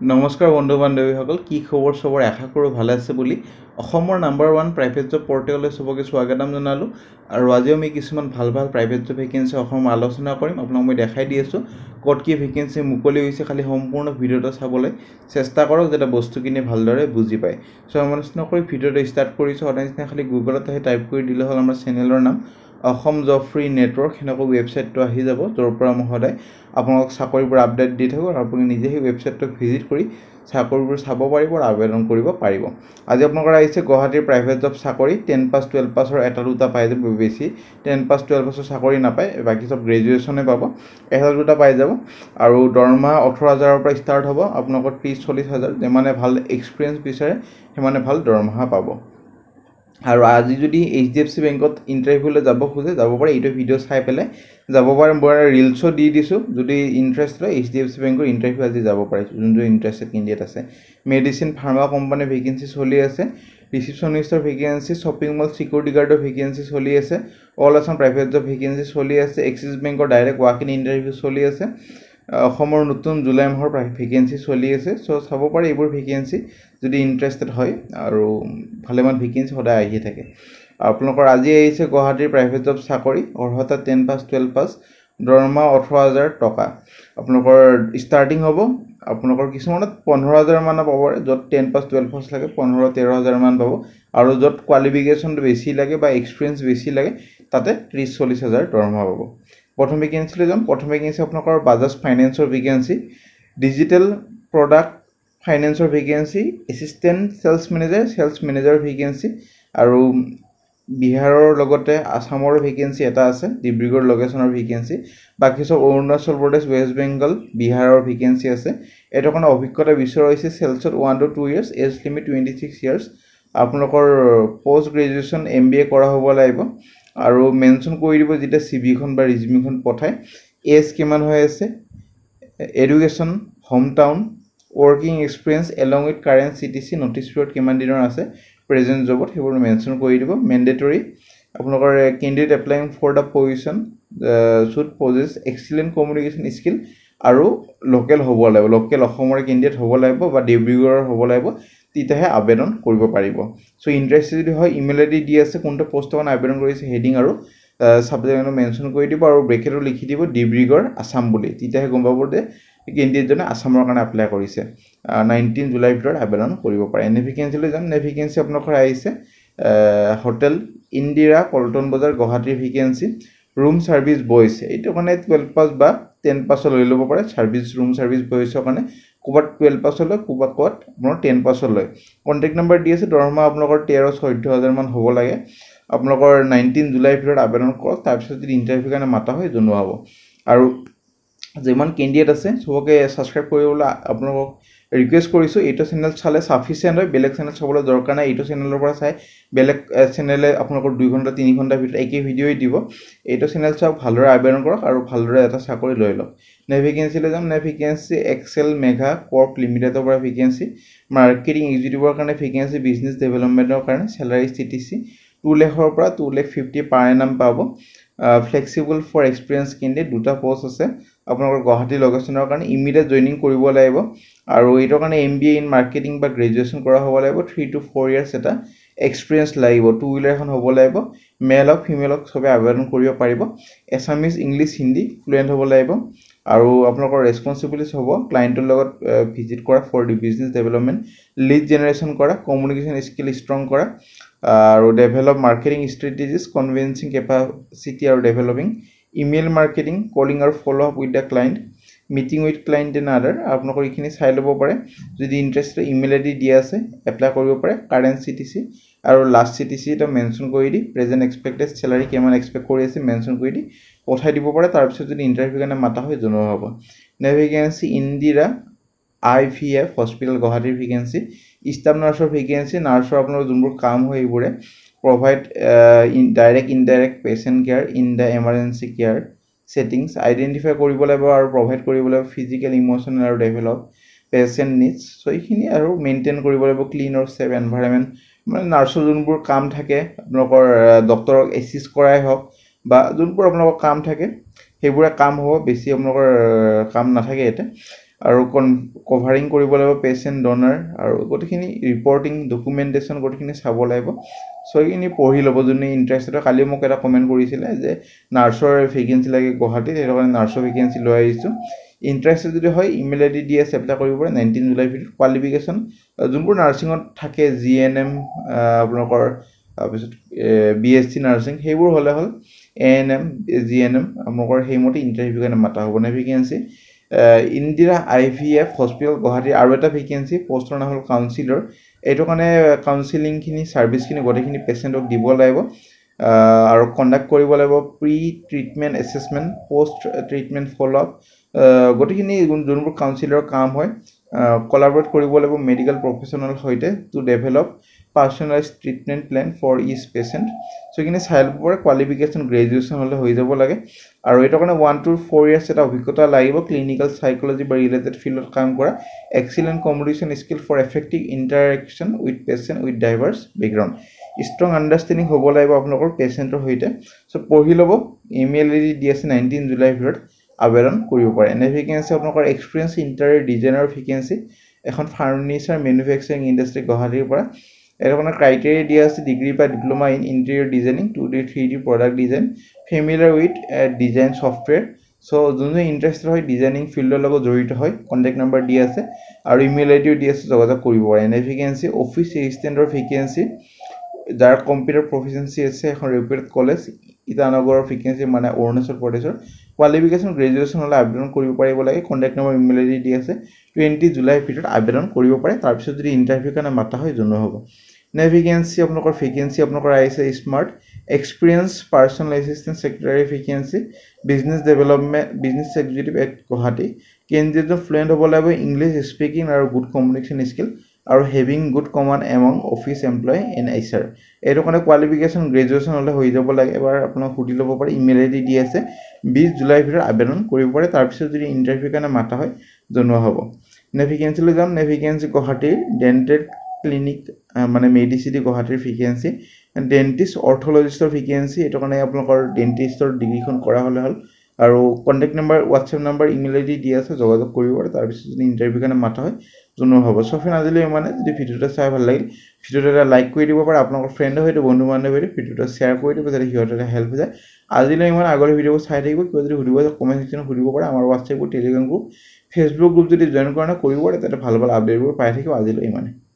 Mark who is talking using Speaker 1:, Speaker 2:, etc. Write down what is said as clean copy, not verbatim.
Speaker 1: নমস্কাৰ বন্ধু বান্ধৱীসকল কি খবৰ সবৰ আশা কৰোঁ ভালে আছে বুলি অসমৰ নাম্বাৰ 1 প্ৰাইভেট জব পৰ্টেললৈ সবকে স্বাগতম জনালো আৰু আজি আমি কিছুমান ভাল প্ৰাইভেট জব ভেকেন্সি অসমৰ আলোচনা কৰিম আপোনাক মই দেখাই দি আছো ক'ত কি ভেকেন্সি মুকলি হৈছে খালি সম্পূৰ্ণ ভিডিওটো চাবলৈ চেষ্টা কৰক যাতে বস্তুখিনি ভালদৰে বুজি পায় সো আমি নকৰি ভিডিওটো ষ্টাৰ্ট কৰিছো অনেকটা খালি গুগলত টাইপ কৰি দিলে হ'ল আমাৰ চেনেলৰ নাম অসম জব ফ্ৰী নেটৱৰ্ক হেনকো ৱেবছাইটটো আহি যাব যৰ পৰা মই সদায় আপোনাক চাকৰিবোৰ আপডেট দি থাকো আৰু আপুনি নিজে এই ৱেবছাইটটো ভিজিট কৰি চাকৰিবোৰ চাব পাৰিব আৰু আবেদন কৰিব পাৰিব আজি আপোনালোকৰ আহিছে গুৱাহাটীৰ প্ৰাইভেট জব চাকৰি 10 পাছ 12 পাছৰ এটা দুটা পাই যাব বেছি 10 পাছ 12 পাছৰ চাকৰি নাপায় বাকি সব গ্ৰেজুৱেচনে পাব এটা দুটা পাই যাব আৰু দৰমহা 18000 ৰ পৰা ষ্টাৰ্ট হ'ব আপোনালোকৰ 30-40,000 যেমানে ভাল এক্সপেৰিয়েন্স বিচাৰে হেমানে ভাল দৰমহা পাব আৰু আজি যদি HDFC বেংকত ইন্টাৰভিউলৈ যাব খুজে যাব পাৰে এইটো ভিডিও চাই পেলে যাব পাৰে মই ৰিলছো দি দিছো যদি ইন্টাৰেষ্ট লয় HDFC বেংকৰ ইন্টাৰভিউ আজি যাব পাৰে যোনটো ইন্টাৰেষ্টেড ক্যান্ডিডেট আছে মেডিসিন ফাৰ্মা কোম্পানী ভেকেন্সি চলি আছে ৰিসেপশনিষ্টৰ ভেকেন্সি শপিং মল সিকিউৰিটি গাৰ্ডৰ ভেকেন্সি চলি আছে all Assam private job vacancy চলি আছে এক্সিস বেংকৰ ডাইৰেক্ট ৱাক ইন ইন্টাৰভিউ চলি আছে অসমৰ নতুন জুলাই মাহৰ ভেকেন্সি চলি আছে সো চাব পাৰে এইবোৰ ভেকেন্সি যদি ইন্টাৰেষ্টেড হয় আৰু ভালেমান ভেকেন্সি সদায় আহি থাকে আপোনালোকৰ আজি আহিছে গুৱাহাটীৰ প্ৰাইভেট জব চাকৰি অৰ্হতা 10 পাছ 12 পাছ দৰমহা 18000 টকা আপোনালোকৰ ষ্টাৰ্টিং হ'ব আপোনালোকৰ কিছুমানত 15000 মান পাব যত 10 পাছ 12 পাছ লাগে 15-13000 মান পাব আৰু যত কোৱালিফিকেশনটো বেছি লাগে বা এক্সপেৰিয়েন্স বেছি লাগে তাতে 30-40000 দৰমহা পাব প্ৰথম ভেকেন্সিলৈ যাম প্ৰথম ভেকেন্সি আপোনালোকৰ বাজাজ ফাইনেন্সৰ ভেকেন্সি ডিজিটেল প্ৰডাক্ট ফাইনেন্সৰ vacancy assistant sales manager vacancy আৰু বিহাৰৰ লগতে আসামৰ ভেকেন্সি এটা আছে ডিব্ৰুগড় লোকেশনৰ ভেকেন্সি বাকি সব অৰুণাচল প্ৰদেশ ওয়েস্ট বেংগল বিহাৰৰ ভেকেন্সি আছে এটো কোন অভিজ্ঞতা বিচৰা হৈছে সেলছত 1 to 2 years age limit 26 years আপোনালোকৰ পোষ্ট গ্ৰেজুৱেচন MBA কৰা হ'ব লাগিব আৰু মেনশন কৰি দিব যেটা CV খন বা ৰিজিউমি খন পঠাই এজ কিমান হৈ আছে education home town working experience along with current CTC notice period কিমান দিনৰ আছে present জবত হেবোৰ মেনশন কৰি দিব mandatory আপোনালোকৰ candidate applying for the position should possess excellent communication skill আৰু লোকেল হ'ব লাগিব লোকেল অসমৰ candidate হ'ব লাগিব বা ডিব্ৰুগড়ৰ হ'ব লাগিব তিতাহে আবেদন কৰিব পাৰিব সো ইন্টাৰেস্টেড যদি হয় ইমেইল আইডি দি আছে কোনটো পোষ্ট খন আবেদন কৰিছে হেডিং আৰু সাবজেক্ট মেনশন কৰি দিব আৰু ব্ৰেকেটত লিখি দিব ডিব্ৰুগড় আসাম বুলি তিতাহে গম পাব যে ক্যান্ডিডেট জনে আসামৰ কাৰণে এপ্লাই কৰিছে 19 জুলাই ভিতৰত আবেদন কৰিব পাৰে এনে ভেকেন্সিলৈ যাম নে ভেকেন্সি আপোনালোকৰ আহিছে হোটেল ইন্দিৰা পল্টন বজাৰ গুৱাহাটীৰ ভেকেন্সি ৰুম সাৰ্ভিস বয়স এইটো কাৰণে 12 পাছ বা 10 পাছ লৈ ল'ব পাৰে সাৰ্ভিস ৰুম সাৰ্ভিস বয়সৰ কাৰণে কোবাত 12 পাছ লৈ কোবাত আপোনাৰ 10 পাছ লৈ কন্টাক্ট নম্বৰ দি আছে দৰমহা আপোনালোকৰ 13-14000 মান হ'ব লাগে আপোনালোকৰ 19 জুলাই ভিতৰত আবেদন কৰক তাৰ পিছত যদি ইন্টাৰভিউ কাৰণে মাতা হয় জনোৱা হ'ব আৰু যেমান ক্যান্ডিডেট আছে সবকে সাবস্ক্ৰাইব কৰিবলৈ আপোনাক ৰিকুৱেষ্ট কৰিছো এইটো চেনেল চালে সাফিসিয়েন্ট হয় বেলেগ চেনেল চাবলৈ দৰকাৰ নাই এইটো চেনেলৰ পৰা চাই বেলেগ চেনেলে আপোনালোকৰ 2 ঘণ্টা 3 ঘণ্টা ভিতৰত একে ভিডিঅই দিব এইটো চেনেল চাওক ভালদৰে আবেদন কৰক আৰু ভালদৰে এটা চাকৰি লৈ লওক নে ভেকেন্সিলৈ যাম নে ভেকেন্সি এক্সেল মেঘা কৰ্প লিমিটেডৰ পৰা ভেকেন্সি মাৰ্কেটিং এক্সিকিউটিভৰ কাৰণে ভেকেন্সি বিজনেছ ডেভেলপমেন্টৰ কাৰণে স্যালাৰি CTC 2 লাখৰ পৰা 2,50,000 পাৰ এনাম পাব ফ্লেক্সিবল ফৰ এক্সপেৰিয়েন্স ক্যান্ডিডেট দুটা পোষ্ট আছে আপোনালোকৰ গুৱাহাটী লোকেশনৰ কাৰণে ইমিডিয়েট জয়েনিং কৰিব লাগিব আৰু এইটো কাৰণে MBA ইন মাৰ্কেটিং বা গ্ৰেজুৱেচন কৰা হ'ব লাগিব 3 to 4 ইয়াৰ্স এটা এক্সপেৰিয়েন্স লাগিব 2 হুইলাৰ এখন হ'ব লাগিব মেল অফ ফিমেল অফ সবে আবেদন কৰিব পাৰিব এছামিজ ইংলিশ হিন্দী ফ্লুয়েন্ট হ'ব লাগিব আৰু আপোনালোকৰ ৰেসপন্সিবিলিটিজ হ'ব ক্লায়েন্টৰ লগত ভিজিট কৰা for the business development lead generation কৰা কমিউনিকেশন স্কিল ষ্ট্ৰং কৰা আৰু develop marketing strategies convincing capacity আৰু ডেভেলপিং ইমেইল মাৰ্কেটিং কলিং আৰু follow up with the client meeting with client and other আপোনালোকৰ এইখিনি চাই ল'ব পাৰে যদি ইন্টাৰেস্টেড ইমেইল আইডি দিয়া আছে এপ্লাই কৰিব পাৰে কাৰেন্ট CTC আৰু লাষ্ট CTC এটা মেনশন কৰি দি প্ৰেজেন্ট এক্সপেক্টেড স্যালাৰি কিমান এক্সপেক্ট কৰি আছে মেনশন কৰি দি পঠাই দিব পাৰে তাৰ পিছত যদি ইন্টাৰভিউ কাৰণে মাতা হয় জনোৱা হ'ব নে ভেকেন্সি ইন্দিৰা IVF হস্পিটেল গুৱাহাটীৰ ভেকেন্সি স্টাফ নাৰ্ছৰ ভেকেন্সি নাৰ্ছৰ আপোনাৰ যোনবোৰ কাম হয় এইবোৰে provide direct indirect patient care in the emergency care settings identify কৰিব লাগিব আৰু provide কৰিব লাগিব physical emotional আৰু develop patient needs so এইখিনি আৰু মেইনটেইন কৰিব লাগিব ক্লিন আৰু সেফ এনভায়ৰনমেন্ট মানে নাৰ্ছৰ যোনবোৰ কাম থাকে আপোনালোকৰ ডক্টৰক এসিষ্ট কৰাই হওক বা যোনবোৰ আপোনালোকৰ কাম থাকে হেবুৰা কাম হ'ব বেছি আপোনালোকৰ কাম নাথাকে এতে আৰু কভাৰিং কৰিব লাগিব পেচেণ্ট ডনাৰ আৰু গোটেইখিনি ৰিপৰ্টিং ডকুমেণ্টেশ্যন গোটেইখিনি চাব লাগিব চ' এইখিনি পঢ়ি ল'ব যোনে ইণ্টাৰেষ্টেড কালি মোক এটা কমেণ্ট কৰিছিলে যে নাৰ্ছৰ ভেকেঞ্চি লাগে গুৱাহাটীত সেইটো কাৰণে নাৰ্ছৰ ভেকেঞ্চি লৈ আহিছোঁ ইণ্টাৰেষ্টেড যদি হয় ইমেইল আই ডি দি আছে এপ্লাই কৰিব পাৰে 19 জুলাই ভিতৰত কোৱালিফিকেশ্যন যোনবোৰ নাৰ্ছিঙত থাকে GNM আপোনালোকৰ তাৰপিছত BSc নাৰ্ছিং সেইবোৰ হ'লে হ'ল ANM GNM আপোনালোকৰ সেইমতে ইণ্টাৰভিউ কাৰণে মাতা হ'ব নে ভেকেঞ্চি ইন্দিৰা IVF হস্পিটেল গুৱাহাটীৰ আৰু এটা ভেকেঞ্চি পষ্টৰ নাম হ'ল কাউন্সিলৰ এইটো কাৰণে কাউন্সিলিংখিনি ছাৰ্ভিচখিনি গোটেইখিনি পেচেণ্টক দিব লাগিব আৰু কণ্ডাক্ট কৰিব লাগিব pre treatment assessment post treatment follow' up গোটেইখিনি যোনবোৰ কাউন্সিলৰ কাম হয় কলাবৰেট কৰিব লাগিব মেডিকেল প্ৰফেশ্যনেল সৈতে to develop personalise treatment plan for each patient so' এইখিনি চাই ল'ব পাৰে কোৱালিফিকেশ্যন গ্ৰেজুৱেশ্যন হ'লে হৈ যাব লাগে আৰু এইটো কাৰণে 1 to 4 years এটা অভিজ্ঞতা লাগিব ক্লিনিকেল চাইক'লজি বা ৰিলেটেড ফিল্ডত কাম কৰা excellent communication skill for effective interaction with patient with diverse background strong understanding হ'ব লাগিব আপোনালোকৰ পেচেণ্টৰ সৈতে চ' পঢ়ি ল'ব ইমেইল আই ডি দি আছে 19 জুলাইৰ ভিতৰত আবেদন কৰিব পাৰে এনে ভেকেঞ্চি আপোনালোকৰ এক্সপিৰিয়েঞ্চ ইণ্টাৰিয়ৰ ডিজাইনাৰ ভেকেঞ্চি এখন ফাৰ্নিচাৰ মেনুফেকচাৰিং ইণ্ডাষ্ট্ৰি গুৱাহাটীৰ পৰা এইটো কাৰণে ক্ৰাইটেৰিয়া দিয়া আছে ডিগ্ৰী বা diploma in interior designing 2D 3D product design familiar with design software so' যোনে ইণ্টাৰেষ্টেড হয় ডিজাইনিং ফিল্ডৰ লগত জড়িত হয় কণ্টেক্ট নাম্বাৰ দি আছে আৰু ইমেইল আই ডিও দি আছে যোগাযোগ কৰিব পাৰে এনে ভেকেঞ্চি অফিচ এছিষ্টেণ্টৰ ভেকেঞ্চি যাৰ কম্পিউটাৰ প্ৰফিচিয়েঞ্চি আছে এখন ৰেপুটেড কলেজ ইটানগৰৰ ভেকেঞ্চি মানে অৰুণাচল প্ৰদেশৰ কোৱালিফিকেশ্যন গ্ৰেজুৱেশ্যন হ'লে আবেদন কৰিব পাৰিব লাগে contact number email I D দি আছে 20 জুলাইৰ ভিতৰত আবেদন কৰিব পাৰে তাৰপিছত যদি ইণ্টাৰভিউ কাৰণে মাতা হয় জনোৱা হ'ব নে ভেকেঞ্চি আপোনালোকৰ ভেকেঞ্চি আপোনালোকৰ আহিছে smart experience personal assistant secretary vacancy business development business executive at Guwahati কেণ্ডিডেটজন ফ্লুৱেণ্ট হ'ব লাগিব ইংলিছ স্পিকিং আৰু গুড কমিউনিকেশ্যন স্কিল আৰু having good command among office employ in HR এইটো কাৰণে কোৱালিফিকেশ্যন গ্ৰেজুৱেশ্যন হ'লে হৈ যাব লাগে এবাৰ আপোনাক সুধি ল'ব পাৰে ইমেইল আই ডি দি আছে 20 জুলাইৰ ভিতৰত আবেদন কৰিব পাৰে তাৰপিছত যদি ইণ্টাৰভিউ কাৰণে মাতা হয় জনোৱা হ'ব নে ভেকেঞ্চিলৈ যাম নে ভেকেঞ্চি গুৱাহাটীৰ ডেণ্টেল ক্লিনিক মানে মেডিচিটি গুৱাহাটীৰ ভেকেঞ্চি ডেণ্টিষ্ট অৰ্থলজিষ্টৰ ভেকেঞ্চি এইটো কাৰণে আপোনালোকৰ ডেণ্টিষ্টৰ ডিগ্ৰীখন কৰা হ'লে হ'ল আৰু contact number WhatsApp number email I D দি আছে যোগাযোগ কৰিব পাৰে তাৰপিছত যদি ইণ্টাৰভিউ কাৰণে মাতা হয় জনোৱা হ'ব চ' ফ্ৰেণ্ড আজিলৈ মানে যদি ভিডিঅ'টো চাই ভাল লাগিল ভিডিঅ'টো এটা লাইক কৰি দিব পাৰে আপোনালোকৰ ফ্ৰেণ্ডৰ সৈতে বন্ধু বান্ধৱীৰ সৈতে ভিডিঅ'টো শ্বেয়াৰ কৰি দিব যাতে সিহঁতৰ এটা হেল্প হৈ যায় আজিলৈ ইমান আগৰ ভিডিঅ'বোৰ চাই থাকিব কিবা যদি সুধিব কমেণ্ট ছেকশ্যনত সুধিব পাৰে আমাৰ WhatsApp group Telegram group Facebook group যদি জইন কৰা নাই কৰিব পাৰে তাতে ভাল ভাল আপডেটবোৰ পাই থাকিব আজিলৈ ইমানে